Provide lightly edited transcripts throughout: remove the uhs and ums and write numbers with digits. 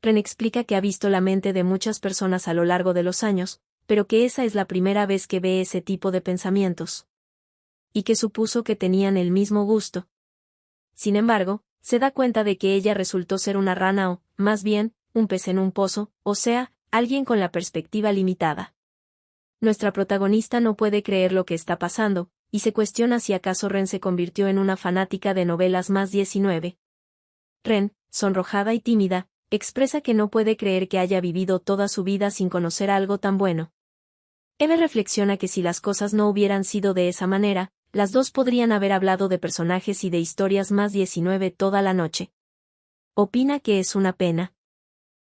Ren explica que ha visto la mente de muchas personas a lo largo de los años, pero que esa es la primera vez que ve ese tipo de pensamientos. Y que supuso que tenían el mismo gusto. Sin embargo, se da cuenta de que ella resultó ser una rana o, más bien, un pez en un pozo, o sea, alguien con la perspectiva limitada. Nuestra protagonista no puede creer lo que está pasando, y se cuestiona si acaso Ren se convirtió en una fanática de novelas más 19. Ren, sonrojada y tímida, expresa que no puede creer que haya vivido toda su vida sin conocer algo tan bueno. Eve reflexiona que si las cosas no hubieran sido de esa manera, las dos podrían haber hablado de personajes y de historias más 19 toda la noche. Opina que es una pena.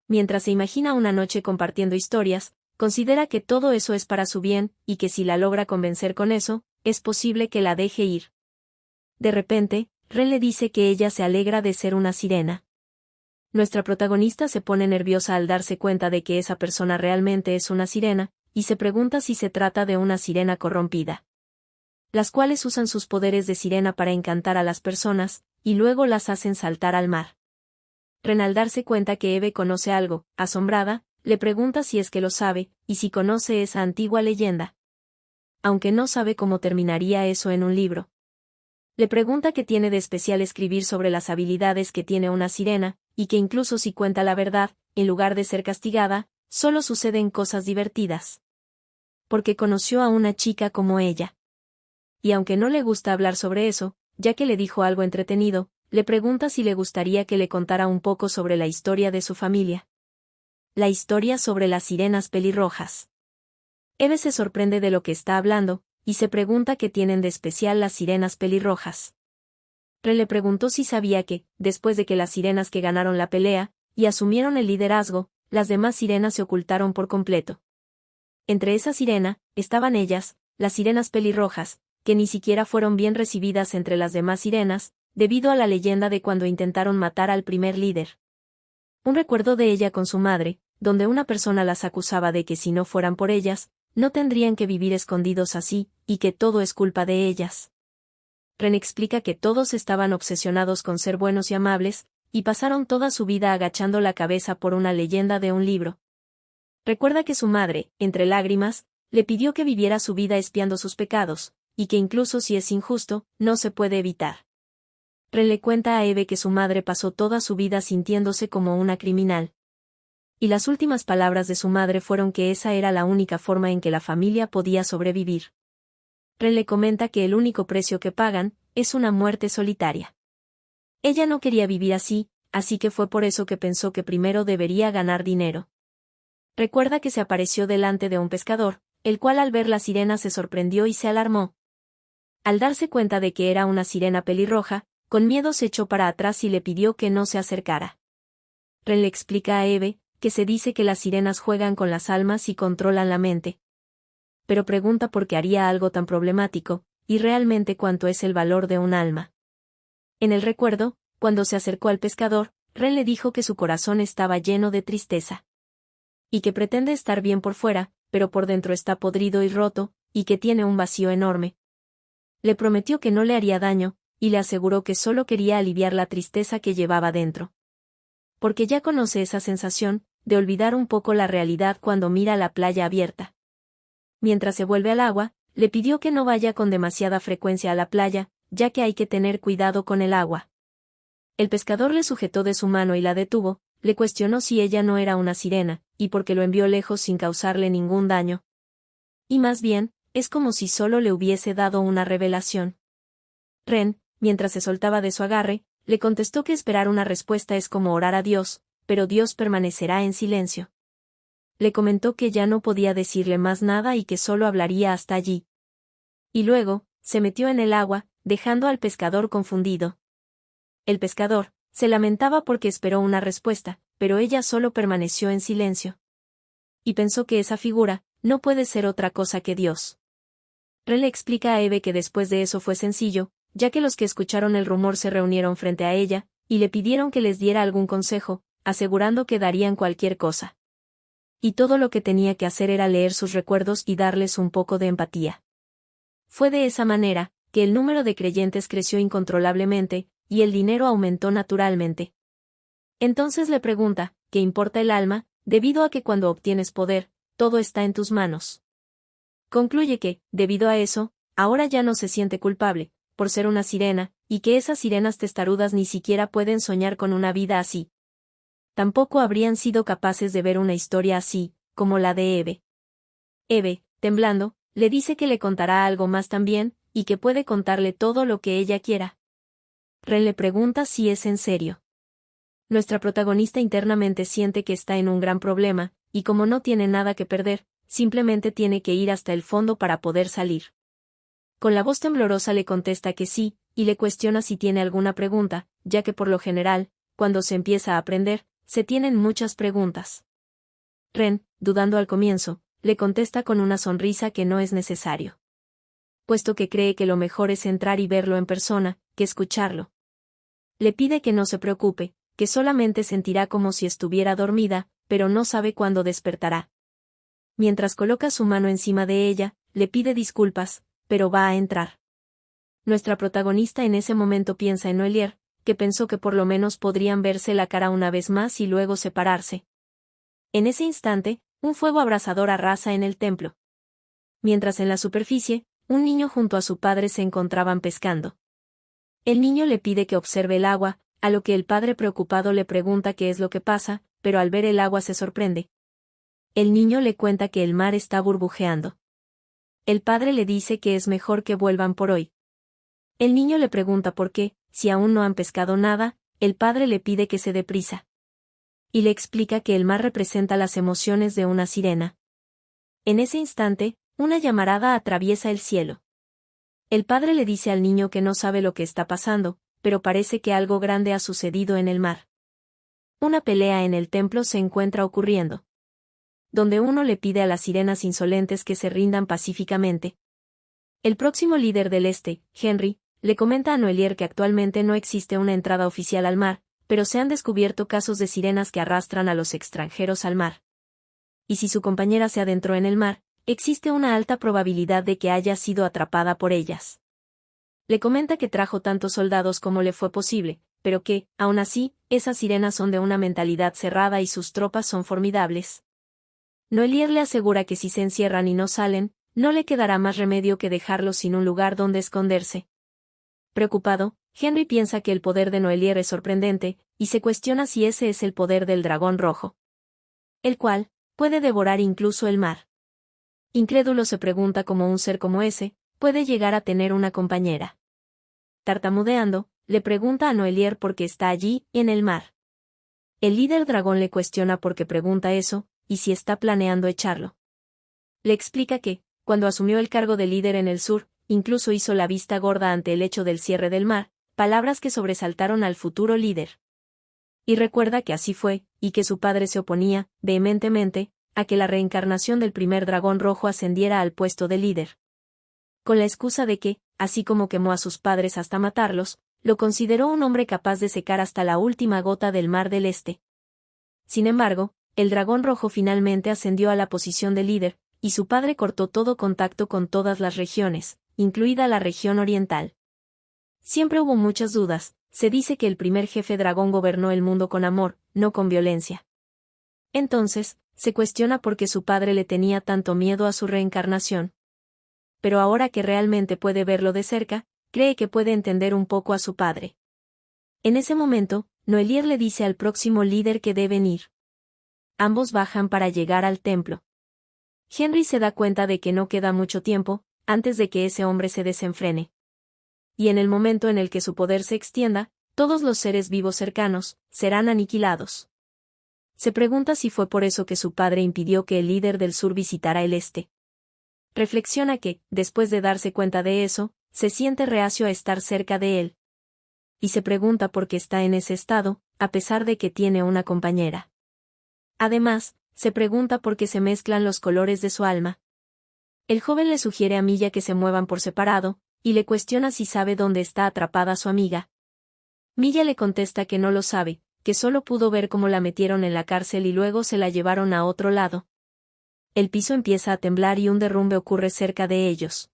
Mientras se imagina una noche compartiendo historias, considera que todo eso es para su bien, y que si la logra convencer con eso, es posible que la deje ir. De repente, Ren le dice que ella se alegra de ser una sirena. Nuestra protagonista se pone nerviosa al darse cuenta de que esa persona realmente es una sirena, y se pregunta si se trata de una sirena corrompida. Las cuales usan sus poderes de sirena para encantar a las personas, y luego las hacen saltar al mar. Ren, al darse cuenta que Eve conoce algo, asombrada, le pregunta si es que lo sabe, y si conoce esa antigua leyenda. Aunque no sabe cómo terminaría eso en un libro. Le pregunta qué tiene de especial escribir sobre las habilidades que tiene una sirena, y que incluso si cuenta la verdad, en lugar de ser castigada, solo suceden cosas divertidas. Porque conoció a una chica como ella. Y aunque no le gusta hablar sobre eso, ya que le dijo algo entretenido, le pregunta si le gustaría que le contara un poco sobre la historia de su familia. La historia sobre las sirenas pelirrojas. Eve se sorprende de lo que está hablando, y se pregunta qué tienen de especial las sirenas pelirrojas. Ren le preguntó si sabía que, después de que las sirenas que ganaron la pelea, y asumieron el liderazgo, las demás sirenas se ocultaron por completo. Entre esa sirena, estaban ellas, las sirenas pelirrojas, que ni siquiera fueron bien recibidas entre las demás sirenas, debido a la leyenda de cuando intentaron matar al primer líder. Un recuerdo de ella con su madre, donde una persona las acusaba de que si no fueran por ellas, no tendrían que vivir escondidos así, y que todo es culpa de ellas. Ren explica que todos estaban obsesionados con ser buenos y amables, y pasaron toda su vida agachando la cabeza por una leyenda de un libro. Recuerda que su madre, entre lágrimas, le pidió que viviera su vida espiando sus pecados, y que incluso si es injusto, no se puede evitar. Ren le cuenta a Eve que su madre pasó toda su vida sintiéndose como una criminal. Y las últimas palabras de su madre fueron que esa era la única forma en que la familia podía sobrevivir. Ren le comenta que el único precio que pagan es una muerte solitaria. Ella no quería vivir así que fue por eso que pensó que primero debería ganar dinero. Recuerda que se apareció delante de un pescador, el cual al ver la sirena se sorprendió y se alarmó. Al darse cuenta de que era una sirena pelirroja, con miedo se echó para atrás y le pidió que no se acercara. Ren le explica a Eve que se dice que las sirenas juegan con las almas y controlan la mente. Pero pregunta por qué haría algo tan problemático, y realmente cuánto es el valor de un alma. En el recuerdo, cuando se acercó al pescador, Ren le dijo que su corazón estaba lleno de tristeza. Y que pretende estar bien por fuera, pero por dentro está podrido y roto, y que tiene un vacío enorme. Le prometió que no le haría daño, y le aseguró que solo quería aliviar la tristeza que llevaba dentro. Porque ya conoce esa sensación, de olvidar un poco la realidad cuando mira la playa abierta. Mientras se vuelve al agua, le pidió que no vaya con demasiada frecuencia a la playa, ya que hay que tener cuidado con el agua. El pescador le sujetó de su mano y la detuvo, le cuestionó si ella no era una sirena, y por qué lo envió lejos sin causarle ningún daño. Y más bien, es como si solo le hubiese dado una revelación. Ren, mientras se soltaba de su agarre, le contestó que esperar una respuesta es como orar a Dios, pero Dios permanecerá en silencio. Le comentó que ya no podía decirle más nada y que solo hablaría hasta allí. Y luego, se metió en el agua, dejando al pescador confundido. El pescador se lamentaba porque esperó una respuesta, pero ella solo permaneció en silencio. Y pensó que esa figura no puede ser otra cosa que Dios. Ren le explica a Eve que después de eso fue sencillo, ya que los que escucharon el rumor se reunieron frente a ella, y le pidieron que les diera algún consejo, asegurando que darían cualquier cosa. Y todo lo que tenía que hacer era leer sus recuerdos y darles un poco de empatía. Fue de esa manera que el número de creyentes creció incontrolablemente, y el dinero aumentó naturalmente. Entonces le pregunta, que importa el alma, debido a que cuando obtienes poder, todo está en tus manos. Concluye que, debido a eso, ahora ya no se siente culpable, por ser una sirena, y que esas sirenas testarudas ni siquiera pueden soñar con una vida así. Tampoco habrían sido capaces de ver una historia así, como la de Eve. Eve, temblando, le dice que le contará algo más también, y que puede contarle todo lo que ella quiera. Ren le pregunta si es en serio. Nuestra protagonista internamente siente que está en un gran problema, y como no tiene nada que perder, simplemente tiene que ir hasta el fondo para poder salir. Con la voz temblorosa le contesta que sí, y le cuestiona si tiene alguna pregunta, ya que por lo general, cuando se empieza a aprender, se tienen muchas preguntas. Ren, dudando al comienzo, le contesta con una sonrisa que no es necesario. Puesto que cree que lo mejor es entrar y verlo en persona, que escucharlo. Le pide que no se preocupe, que solamente sentirá como si estuviera dormida, pero no sabe cuándo despertará. Mientras coloca su mano encima de ella, le pide disculpas, pero va a entrar. Nuestra protagonista en ese momento piensa en Noelier, que pensó que por lo menos podrían verse la cara una vez más y luego separarse. En ese instante, un fuego abrasador arrasa en el templo. Mientras en la superficie, un niño junto a su padre se encontraban pescando. El niño le pide que observe el agua, a lo que el padre preocupado le pregunta qué es lo que pasa, pero al ver el agua se sorprende. El niño le cuenta que el mar está burbujeando. El padre le dice que es mejor que vuelvan por hoy. El niño le pregunta por qué, si aún no han pescado nada, el padre le pide que se dé prisa. Y le explica que el mar representa las emociones de una sirena. En ese instante, una llamarada atraviesa el cielo. El padre le dice al niño que no sabe lo que está pasando, pero parece que algo grande ha sucedido en el mar. Una pelea en el templo se encuentra ocurriendo. Donde uno le pide a las sirenas insolentes que se rindan pacíficamente. El próximo líder del este, Henry, le comenta a Noelier que actualmente no existe una entrada oficial al mar, pero se han descubierto casos de sirenas que arrastran a los extranjeros al mar. Y si su compañera se adentró en el mar, existe una alta probabilidad de que haya sido atrapada por ellas. Le comenta que trajo tantos soldados como le fue posible, pero que, aún así, esas sirenas son de una mentalidad cerrada y sus tropas son formidables. Noelier le asegura que si se encierran y no salen, no le quedará más remedio que dejarlos sin un lugar donde esconderse. Preocupado, Henry piensa que el poder de Noelier es sorprendente, y se cuestiona si ese es el poder del dragón rojo. El cual, puede devorar incluso el mar. Incrédulo se pregunta cómo un ser como ese, puede llegar a tener una compañera. Tartamudeando, le pregunta a Noelier por qué está allí, en el mar. El líder dragón le cuestiona por qué pregunta eso, y si está planeando echarlo. Le explica que, cuando asumió el cargo de líder en el sur, incluso hizo la vista gorda ante el hecho del cierre del mar, palabras que sobresaltaron al futuro líder. Y recuerda que así fue, y que su padre se oponía, vehementemente, a que la reencarnación del primer dragón rojo ascendiera al puesto de líder. Con la excusa de que, así como quemó a sus padres hasta matarlos, lo consideró un hombre capaz de secar hasta la última gota del mar del este. Sin embargo, el dragón rojo finalmente ascendió a la posición de líder, y su padre cortó todo contacto con todas las regiones, incluida la región oriental. Siempre hubo muchas dudas, se dice que el primer jefe dragón gobernó el mundo con amor, no con violencia. Entonces, se cuestiona por qué su padre le tenía tanto miedo a su reencarnación. Pero ahora que realmente puede verlo de cerca, cree que puede entender un poco a su padre. En ese momento, Noelier le dice al próximo líder que deben ir. Ambos bajan para llegar al templo. Henry se da cuenta de que no queda mucho tiempo, antes de que ese hombre se desenfrene. Y en el momento en el que su poder se extienda, todos los seres vivos cercanos serán aniquilados. Se pregunta si fue por eso que su padre impidió que el líder del sur visitara el este. Reflexiona que, después de darse cuenta de eso, se siente reacio a estar cerca de él. Y se pregunta por qué está en ese estado, a pesar de que tiene una compañera. Además, se pregunta por qué se mezclan los colores de su alma. El joven le sugiere a Milla que se muevan por separado, y le cuestiona si sabe dónde está atrapada su amiga. Milla le contesta que no lo sabe, que solo pudo ver cómo la metieron en la cárcel y luego se la llevaron a otro lado. El piso empieza a temblar y un derrumbe ocurre cerca de ellos.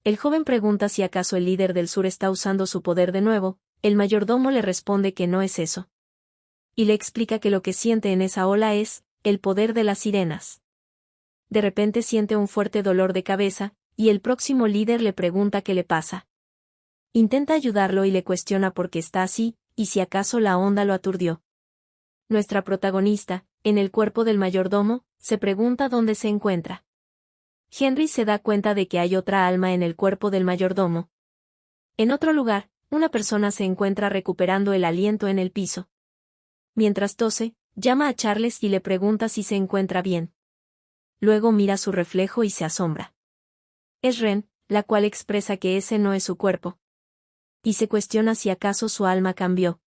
El joven pregunta si acaso el líder del sur está usando su poder de nuevo, el mayordomo le responde que no es eso. Y le explica que lo que siente en esa ola es el poder de las sirenas. De repente siente un fuerte dolor de cabeza, y el próximo líder le pregunta qué le pasa. Intenta ayudarlo y le cuestiona por qué está así, y si acaso la onda lo aturdió. Nuestra protagonista, en el cuerpo del mayordomo, se pregunta dónde se encuentra. Henry se da cuenta de que hay otra alma en el cuerpo del mayordomo. En otro lugar, una persona se encuentra recuperando el aliento en el piso. Mientras tose, llama a Charles y le pregunta si se encuentra bien. Luego mira su reflejo y se asombra. Es Ren, la cual expresa que ese no es su cuerpo. Y se cuestiona si acaso su alma cambió.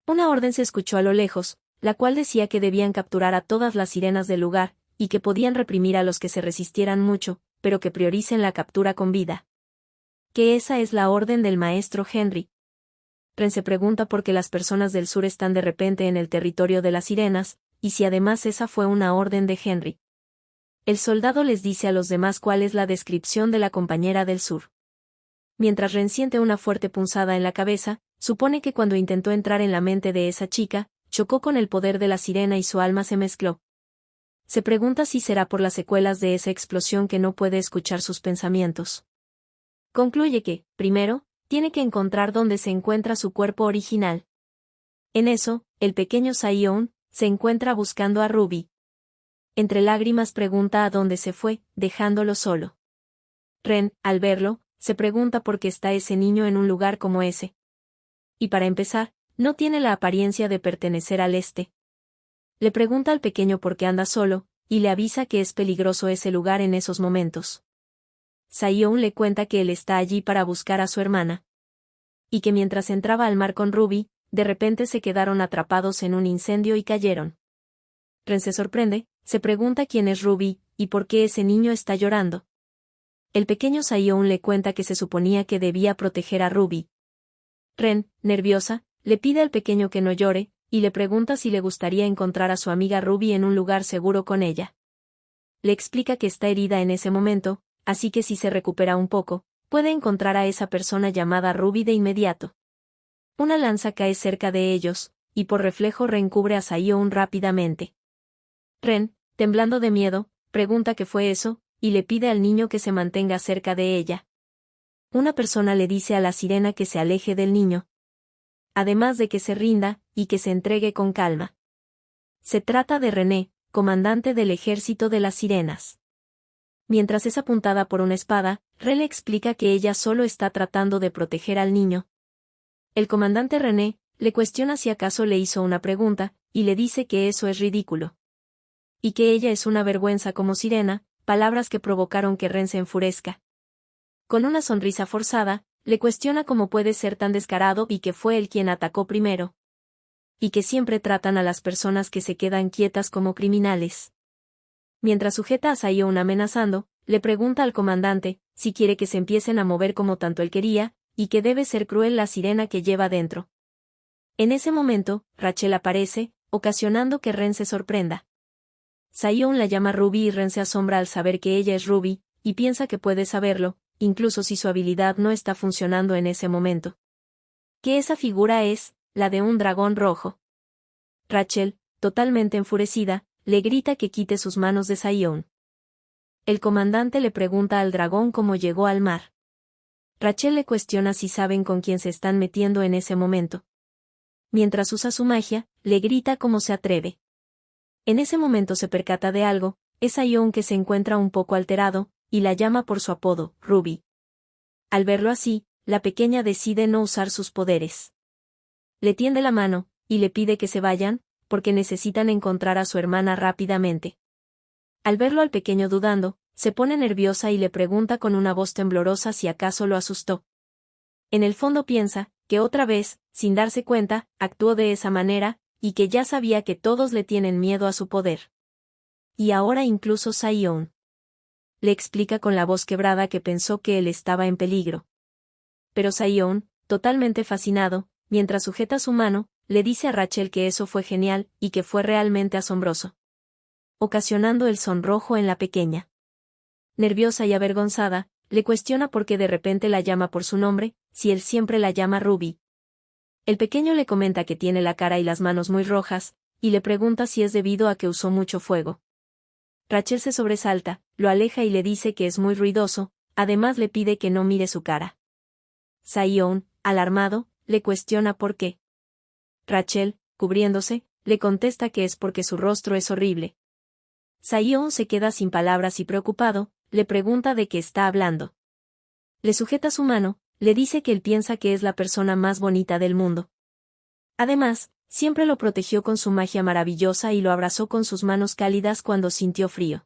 Una orden se escuchó a lo lejos, la cual decía que debían capturar a todas las sirenas del lugar, y que podían reprimir a los que se resistieran mucho, pero que prioricen la captura con vida. Que esa es la orden del maestro Henry. Ren se pregunta por qué las personas del sur están de repente en el territorio de las sirenas, y si además esa fue una orden de Henry. El soldado les dice a los demás cuál es la descripción de la compañera del sur. Mientras Ren siente una fuerte punzada en la cabeza, supone que cuando intentó entrar en la mente de esa chica, chocó con el poder de la sirena y su alma se mezcló. Se pregunta si será por las secuelas de esa explosión que no puede escuchar sus pensamientos. Concluye que, primero, tiene que encontrar dónde se encuentra su cuerpo original. En eso, el pequeño Sion se encuentra buscando a Ruby. Entre lágrimas pregunta a dónde se fue, dejándolo solo. Ren, al verlo, se pregunta por qué está ese niño en un lugar como ese. Y para empezar, no tiene la apariencia de pertenecer al este. Le pregunta al pequeño por qué anda solo, y le avisa que es peligroso ese lugar en esos momentos. Sion le cuenta que él está allí para buscar a su hermana. Y que mientras entraba al mar con Ruby, de repente se quedaron atrapados en un incendio y cayeron. Ren se sorprende, se pregunta quién es Ruby, y por qué ese niño está llorando. El pequeño Sion le cuenta que se suponía que debía proteger a Ruby. Ren, nerviosa, le pide al pequeño que no llore, y le pregunta si le gustaría encontrar a su amiga Ruby en un lugar seguro con ella. Le explica que está herida en ese momento, así que si se recupera un poco, puede encontrar a esa persona llamada Ruby de inmediato. Una lanza cae cerca de ellos, y por reflejo Ren cubre a Sion rápidamente. Ren, temblando de miedo, pregunta qué fue eso, y le pide al niño que se mantenga cerca de ella. Una persona le dice a la sirena que se aleje del niño. Además de que se rinda, y que se entregue con calma. Se trata de René, comandante del ejército de las sirenas. Mientras es apuntada por una espada, Ren le explica que ella solo está tratando de proteger al niño. El comandante René le cuestiona si acaso le hizo una pregunta, y le dice que eso es ridículo. Y que ella es una vergüenza como sirena, palabras que provocaron que Ren se enfurezca. Con una sonrisa forzada, le cuestiona cómo puede ser tan descarado y que fue él quien atacó primero. Y que siempre tratan a las personas que se quedan quietas como criminales. Mientras sujeta a Sion amenazando, le pregunta al comandante si quiere que se empiecen a mover como tanto él quería, y que debe ser cruel la sirena que lleva dentro. En ese momento, Rachel aparece, ocasionando que Ren se sorprenda. Sion la llama Ruby y Ren se asombra al saber que ella es Ruby, y piensa que puede saberlo, incluso si su habilidad no está funcionando en ese momento. Que esa figura es la de un dragón rojo. Rachel, totalmente enfurecida, le grita que quite sus manos de Sion. El comandante le pregunta al dragón cómo llegó al mar. Rachel le cuestiona si saben con quién se están metiendo en ese momento. Mientras usa su magia, le grita cómo se atreve. En ese momento se percata de algo, es Sion que se encuentra un poco alterado, y la llama por su apodo, Ruby. Al verlo así, la pequeña decide no usar sus poderes. Le tiende la mano, y le pide que se vayan, porque necesitan encontrar a su hermana rápidamente. Al verlo al pequeño dudando, se pone nerviosa y le pregunta con una voz temblorosa si acaso lo asustó. En el fondo piensa, que otra vez, sin darse cuenta, actuó de esa manera, y que ya sabía que todos le tienen miedo a su poder. Y ahora incluso Sion. Le explica con la voz quebrada que pensó que él estaba en peligro. Pero Sion, totalmente fascinado, mientras sujeta su mano, le dice a Rachel que eso fue genial, y que fue realmente asombroso. Ocasionando el sonrojo en la pequeña. Nerviosa y avergonzada, le cuestiona por qué de repente la llama por su nombre, si él siempre la llama Ruby. El pequeño le comenta que tiene la cara y las manos muy rojas, y le pregunta si es debido a que usó mucho fuego. Rachel se sobresalta, lo aleja y le dice que es muy ruidoso, además le pide que no mire su cara. Sae-yoon, alarmado, le cuestiona por qué. Rachel, cubriéndose, le contesta que es porque su rostro es horrible. Sae-yoon se queda sin palabras y preocupado, le pregunta de qué está hablando. Le sujeta su mano, le dice que él piensa que es la persona más bonita del mundo. Además, siempre lo protegió con su magia maravillosa y lo abrazó con sus manos cálidas cuando sintió frío.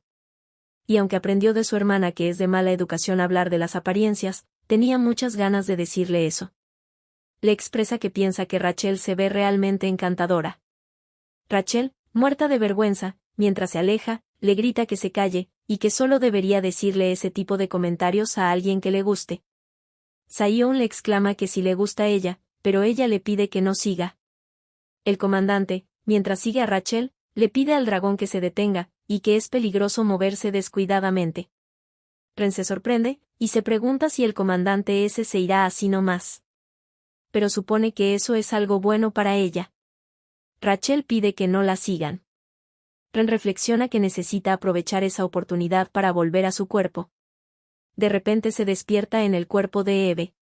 Y aunque aprendió de su hermana que es de mala educación hablar de las apariencias, tenía muchas ganas de decirle eso. Le expresa que piensa que Rachel se ve realmente encantadora. Rachel, muerta de vergüenza, mientras se aleja, le grita que se calle, y que solo debería decirle ese tipo de comentarios a alguien que le guste. Sae-yoon le exclama que sí le gusta a ella, pero ella le pide que no siga. El comandante, mientras sigue a Rachel, le pide al dragón que se detenga, y que es peligroso moverse descuidadamente. Ren se sorprende, y se pregunta si el comandante ese se irá así nomás. Pero supone que eso es algo bueno para ella. Rachel pide que no la sigan. Ren reflexiona que necesita aprovechar esa oportunidad para volver a su cuerpo. De repente se despierta en el cuerpo de Eve.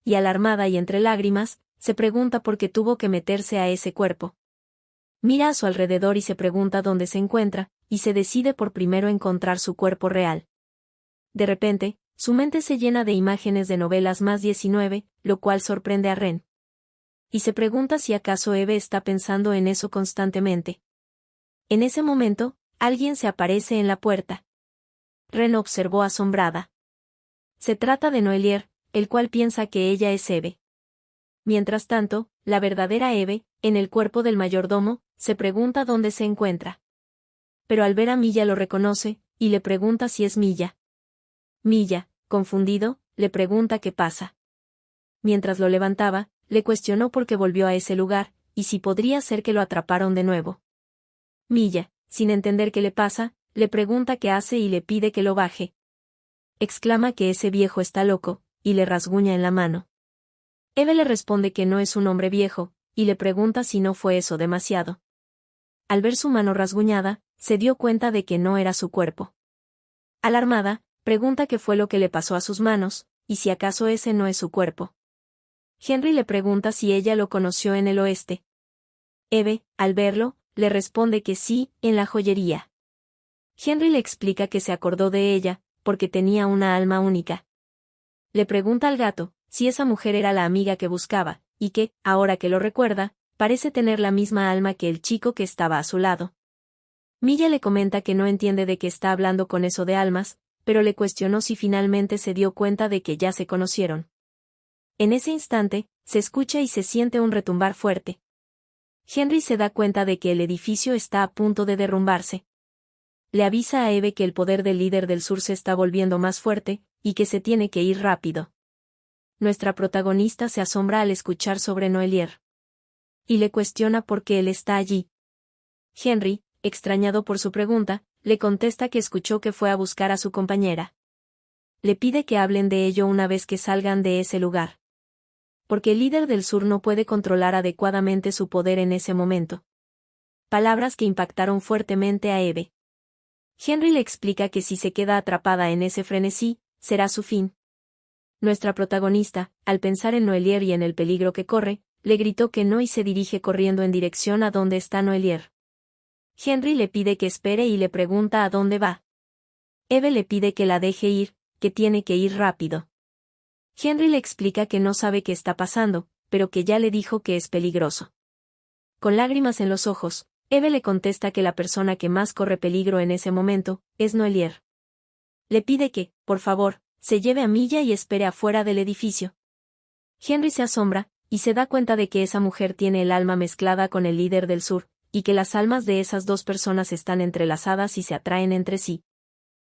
Y alarmada y entre lágrimas, se pregunta por qué tuvo que meterse a ese cuerpo. Mira a su alrededor y se pregunta dónde se encuentra, y se decide por primero encontrar su cuerpo real. De repente, su mente se llena de imágenes de novelas más 19, lo cual sorprende a Ren. Y se pregunta si acaso Eve está pensando en eso constantemente. En ese momento, alguien se aparece en la puerta. Ren observó asombrada. Se trata de Noelier, el cual piensa que ella es Eve. Mientras tanto, la verdadera Eve, en el cuerpo del mayordomo, se pregunta dónde se encuentra. Pero al ver a Milla lo reconoce, y le pregunta si es Milla. Milla, confundido, le pregunta qué pasa. Mientras lo levantaba, le cuestionó por qué volvió a ese lugar, y si podría ser que lo atraparon de nuevo. Milla, sin entender qué le pasa, le pregunta qué hace y le pide que lo baje. Exclama que ese viejo está loco, y le rasguña en la mano. Eve le responde que no es un hombre viejo, y le pregunta si no fue eso demasiado. Al ver su mano rasguñada, se dio cuenta de que no era su cuerpo. Alarmada, pregunta qué fue lo que le pasó a sus manos, y si acaso ese no es su cuerpo. Henry le pregunta si ella lo conoció en el oeste. Eve, al verlo, le responde que sí, en la joyería. Henry le explica que se acordó de ella, porque tenía una alma única. Le pregunta al gato, si esa mujer era la amiga que buscaba, y que, ahora que lo recuerda, parece tener la misma alma que el chico que estaba a su lado. Milla le comenta que no entiende de qué está hablando con eso de almas, pero le cuestionó si finalmente se dio cuenta de que ya se conocieron. En ese instante, se escucha y se siente un retumbar fuerte. Henry se da cuenta de que el edificio está a punto de derrumbarse. Le avisa a Eve que el poder del líder del sur se está volviendo más fuerte, y que se tiene que ir rápido. Nuestra protagonista se asombra al escuchar sobre Noelier. Y le cuestiona por qué él está allí. Henry, extrañado por su pregunta, le contesta que escuchó que fue a buscar a su compañera. Le pide que hablen de ello una vez que salgan de ese lugar. Porque el líder del sur no puede controlar adecuadamente su poder en ese momento. Palabras que impactaron fuertemente a Eve. Henry le explica que si se queda atrapada en ese frenesí, será su fin. Nuestra protagonista, al pensar en Noelier y en el peligro que corre, le gritó que no y se dirige corriendo en dirección a donde está Noelier. Henry le pide que espere y le pregunta a dónde va. Eve le pide que la deje ir, que tiene que ir rápido. Henry le explica que no sabe qué está pasando, pero que ya le dijo que es peligroso. Con lágrimas en los ojos, Eve le contesta que la persona que más corre peligro en ese momento es Noelier. Le pide que, por favor, se lleve a Milla y espere afuera del edificio. Henry se asombra, y se da cuenta de que esa mujer tiene el alma mezclada con el líder del sur, y que las almas de esas dos personas están entrelazadas y se atraen entre sí.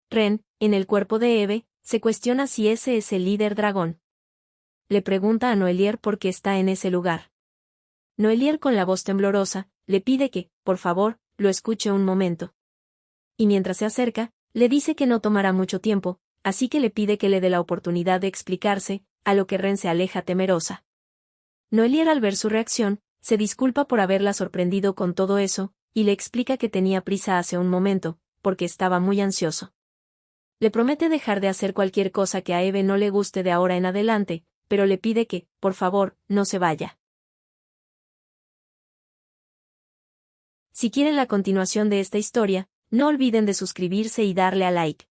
Ren, en el cuerpo de Eve, se cuestiona si ese es el líder dragón. Le pregunta a Noelier por qué está en ese lugar. Noelier con la voz temblorosa, le pide que, por favor, lo escuche un momento. Y mientras se acerca, le dice que no tomará mucho tiempo, así que le pide que le dé la oportunidad de explicarse, a lo que Ren se aleja temerosa. Noelier, al ver su reacción, se disculpa por haberla sorprendido con todo eso, y le explica que tenía prisa hace un momento, porque estaba muy ansioso. Le promete dejar de hacer cualquier cosa que a Eve no le guste de ahora en adelante, pero le pide que, por favor, no se vaya. Si quieren la continuación de esta historia, no olviden de suscribirse y darle a like.